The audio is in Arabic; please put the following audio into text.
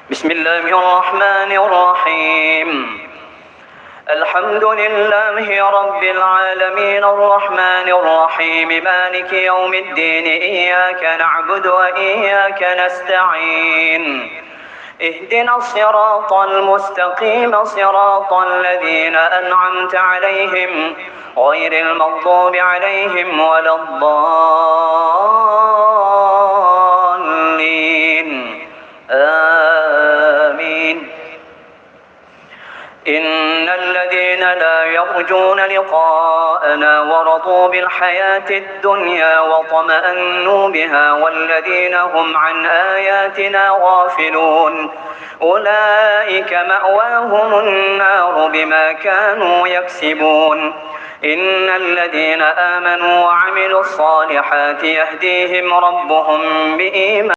بسم الله الرحمن الرحيم. الحمد لله رب العالمين الرحمن الرحيم مالك يوم الدين إياك نعبد وإياك نستعين اهدنا الصراط المستقيم صراط الذين أنعمت عليهم غير المغضوب عليهم ولا الضالين آمين. إن الذين لا يرجون لقاءنا ورضوا بالحياة الدنيا وطمأنوا بها والذين هم عن آياتنا غافلون أولئك مأواهم النار بما كانوا يكسبون. إن الذين آمنوا وعملوا الصالحات يهديهم ربهم بإيمان